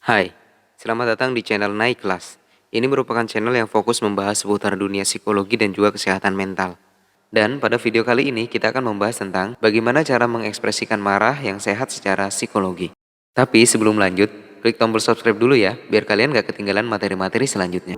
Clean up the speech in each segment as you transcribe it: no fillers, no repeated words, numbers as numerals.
Hai, selamat datang di channel Naik Kelas. Ini merupakan channel yang fokus membahas seputar dunia psikologi dan juga kesehatan mental. Dan pada video kali ini kita akan membahas tentang bagaimana cara mengekspresikan marah yang sehat secara psikologi. Tapi sebelum lanjut, klik tombol subscribe dulu ya, biar kalian gak ketinggalan materi-materi selanjutnya.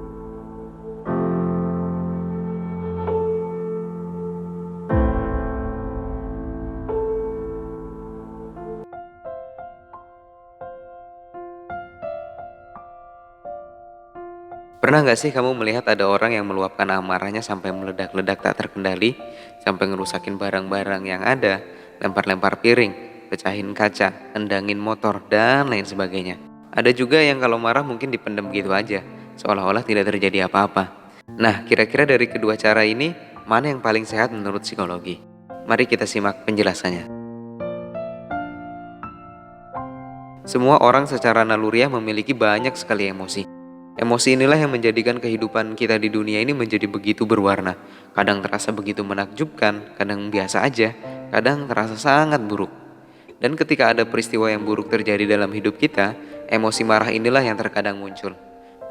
Pernah nggak sih kamu melihat ada orang yang meluapkan amarahnya sampai meledak-ledak tak terkendali, sampai ngerusakin barang-barang yang ada, lempar-lempar piring, pecahin kaca, endangin motor, dan lain sebagainya. Ada juga yang kalau marah mungkin dipendam gitu aja, seolah-olah tidak terjadi apa-apa. Nah, kira-kira dari kedua cara ini, mana yang paling sehat menurut psikologi? Mari kita simak penjelasannya. Semua orang secara naluriah memiliki banyak sekali emosi. Emosi inilah yang menjadikan kehidupan kita di dunia ini menjadi begitu berwarna. Kadang terasa begitu menakjubkan, kadang biasa aja, kadang terasa sangat buruk. Dan ketika ada peristiwa yang buruk terjadi dalam hidup kita, emosi marah inilah yang terkadang muncul.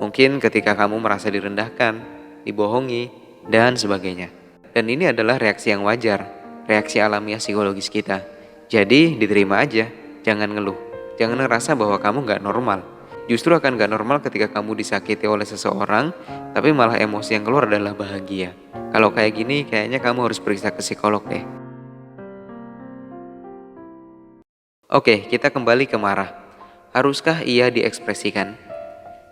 Mungkin ketika kamu merasa direndahkan, dibohongi, dan sebagainya. Dan ini adalah reaksi yang wajar, reaksi alamiah psikologis kita. Jadi diterima aja, jangan ngeluh. Jangan ngerasa bahwa kamu gak normal. Justru akan gak normal ketika kamu disakiti oleh seseorang, tapi malah emosi yang keluar adalah bahagia. Kalau kayak gini, kayaknya kamu harus periksa ke psikolog deh. Oke, kita kembali ke marah. Haruskah ia diekspresikan?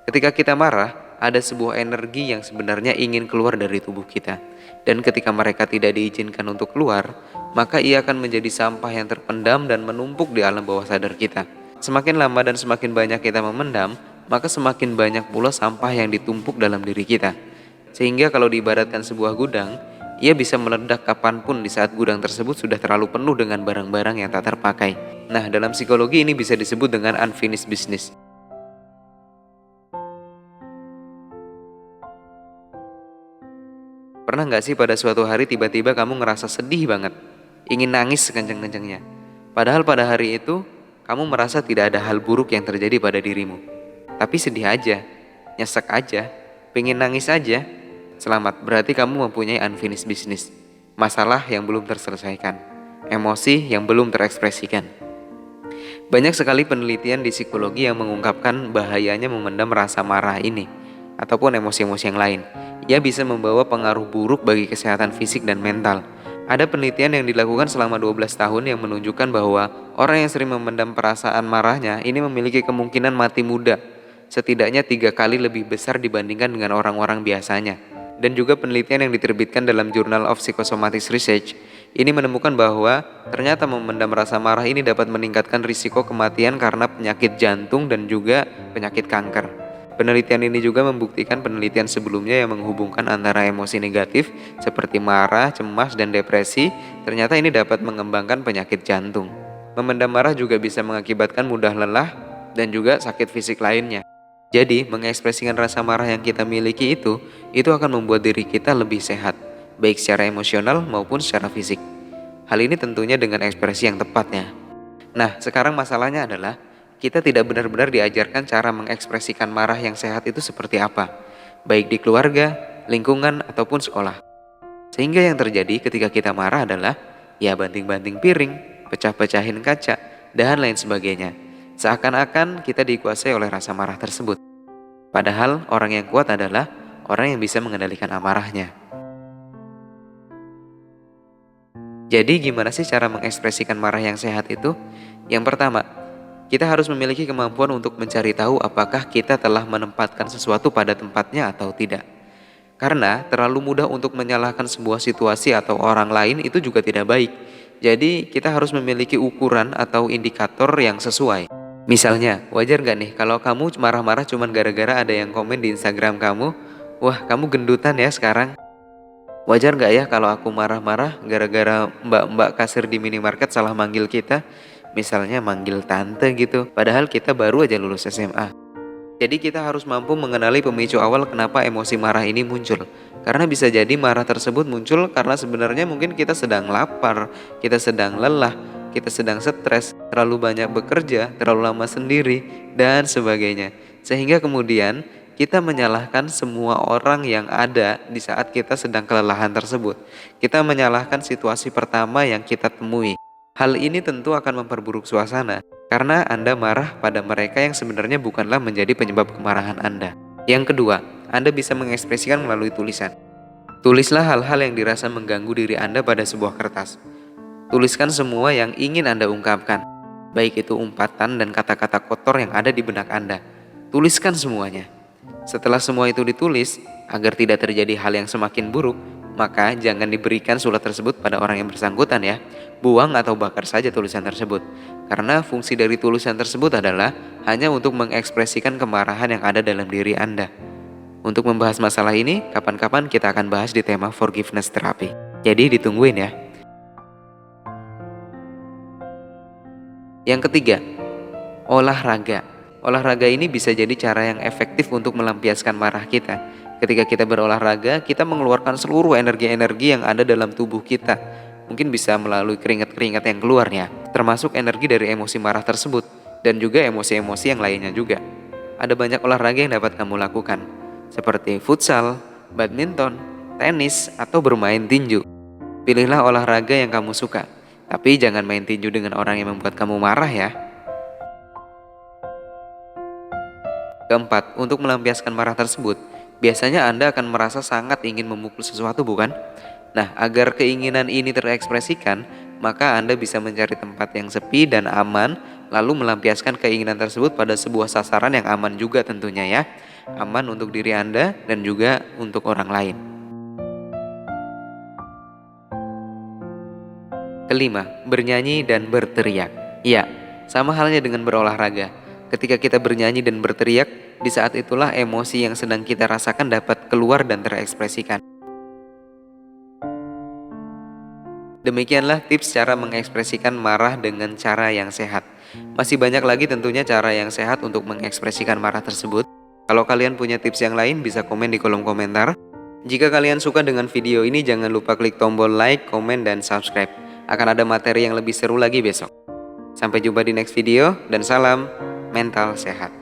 Ketika kita marah, ada sebuah energi yang sebenarnya ingin keluar dari tubuh kita. Dan ketika mereka tidak diizinkan untuk keluar, maka ia akan menjadi sampah yang terpendam dan menumpuk di alam bawah sadar kita. Semakin lama dan semakin banyak kita memendam, maka semakin banyak pula sampah yang ditumpuk dalam diri kita. Sehingga kalau diibaratkan sebuah gudang, ia bisa meledak kapanpun di saat gudang tersebut sudah terlalu penuh dengan barang-barang yang tak terpakai. Nah, dalam psikologi ini bisa disebut dengan unfinished business. Pernah nggak sih pada suatu hari tiba-tiba kamu ngerasa sedih banget, ingin nangis sekencang-kencangnya. Padahal pada hari itu, kamu merasa tidak ada hal buruk yang terjadi pada dirimu. Tapi sedih aja, nyesek aja, pengen nangis aja. Selamat, berarti kamu mempunyai unfinished business. Masalah yang belum terselesaikan, emosi yang belum terekspresikan. Banyak sekali penelitian di psikologi yang mengungkapkan bahayanya memendam rasa marah ini, ataupun emosi-emosi yang lain. Ia bisa membawa pengaruh buruk bagi kesehatan fisik dan mental. Ada penelitian yang dilakukan selama 12 tahun yang menunjukkan bahwa orang yang sering memendam perasaan marahnya ini memiliki kemungkinan mati muda, setidaknya 3 kali lebih besar dibandingkan dengan orang-orang biasanya. Dan juga penelitian yang diterbitkan dalam Journal of Psychosomatic Research ini menemukan bahwa ternyata memendam rasa marah ini dapat meningkatkan risiko kematian karena penyakit jantung dan juga penyakit kanker. Penelitian ini juga membuktikan penelitian sebelumnya yang menghubungkan antara emosi negatif seperti marah, cemas, dan depresi, ternyata ini dapat mengembangkan penyakit jantung. Memendam marah juga bisa mengakibatkan mudah lelah dan juga sakit fisik lainnya. Jadi, mengekspresikan rasa marah yang kita miliki itu akan membuat diri kita lebih sehat, baik secara emosional maupun secara fisik. Hal ini tentunya dengan ekspresi yang tepatnya. Nah, sekarang masalahnya adalah kita tidak benar-benar diajarkan cara mengekspresikan marah yang sehat itu seperti apa, baik di keluarga, lingkungan, ataupun sekolah. Sehingga yang terjadi ketika kita marah adalah ya banting-banting piring, pecah-pecahin kaca, dan lain sebagainya. Seakan-akan kita dikuasai oleh rasa marah tersebut. Padahal orang yang kuat adalah orang yang bisa mengendalikan amarahnya. Jadi gimana sih cara mengekspresikan marah yang sehat itu? Yang pertama, kita harus memiliki kemampuan untuk mencari tahu apakah kita telah menempatkan sesuatu pada tempatnya atau tidak. Karena terlalu mudah untuk menyalahkan sebuah situasi atau orang lain itu juga tidak baik. Jadi kita harus memiliki ukuran atau indikator yang sesuai. Misalnya, wajar gak nih kalau kamu marah-marah cuman gara-gara ada yang komen di Instagram kamu, "Wah, kamu gendutan ya sekarang." Wajar gak ya kalau aku marah-marah gara-gara mbak-mbak kasir di minimarket salah manggil kita? Misalnya manggil tante gitu, padahal kita baru aja lulus SMA. Jadi kita harus mampu mengenali pemicu awal kenapa emosi marah ini muncul. Karena bisa jadi marah tersebut muncul karena sebenarnya mungkin kita sedang lapar, kita sedang lelah, kita sedang stres, terlalu banyak bekerja, terlalu lama sendiri, dan sebagainya. Sehingga kemudian kita menyalahkan semua orang yang ada di saat kita sedang kelelahan tersebut. Kita menyalahkan situasi pertama yang kita temui. Hal ini tentu akan memperburuk suasana, karena Anda marah pada mereka yang sebenarnya bukanlah menjadi penyebab kemarahan Anda. Yang kedua, Anda bisa mengekspresikan melalui tulisan. Tulislah hal-hal yang dirasa mengganggu diri Anda pada sebuah kertas. Tuliskan semua yang ingin Anda ungkapkan, baik itu umpatan dan kata-kata kotor yang ada di benak Anda. Tuliskan semuanya. Setelah semua itu ditulis, agar tidak terjadi hal yang semakin buruk, maka jangan diberikan surat tersebut pada orang yang bersangkutan ya. Buang atau bakar saja tulisan tersebut. Karena fungsi dari tulisan tersebut adalah hanya untuk mengekspresikan kemarahan yang ada dalam diri Anda. Untuk membahas masalah ini, kapan-kapan kita akan bahas di tema forgiveness therapy. Jadi ditungguin ya. Yang ketiga, olahraga. Olahraga ini bisa jadi cara yang efektif untuk melampiaskan marah kita. Ketika kita berolahraga, kita mengeluarkan seluruh energi-energi yang ada dalam tubuh kita. Mungkin bisa melalui keringat-keringat yang keluarnya, termasuk energi dari emosi marah tersebut, dan juga emosi-emosi yang lainnya juga. Ada banyak olahraga yang dapat kamu lakukan, seperti futsal, badminton, tenis, atau bermain tinju. Pilihlah olahraga yang kamu suka, tapi jangan main tinju dengan orang yang membuat kamu marah ya. Keempat, untuk melampiaskan marah tersebut, biasanya Anda akan merasa sangat ingin memukul sesuatu, bukan? Nah, agar keinginan ini terekspresikan, maka Anda bisa mencari tempat yang sepi dan aman, lalu melampiaskan keinginan tersebut pada sebuah sasaran yang aman juga tentunya ya. Aman untuk diri Anda dan juga untuk orang lain. Kelima, bernyanyi dan berteriak. Ya, sama halnya dengan berolahraga. Ketika kita bernyanyi dan berteriak, di saat itulah emosi yang sedang kita rasakan dapat keluar dan terekspresikan. Demikianlah tips cara mengekspresikan marah dengan cara yang sehat. Masih banyak lagi tentunya cara yang sehat untuk mengekspresikan marah tersebut. Kalau kalian punya tips yang lain, bisa komen di kolom komentar. Jika kalian suka dengan video ini, jangan lupa klik tombol like, komen, dan subscribe. Akan ada materi yang lebih seru lagi besok. Sampai jumpa di next video, dan salam mental sehat.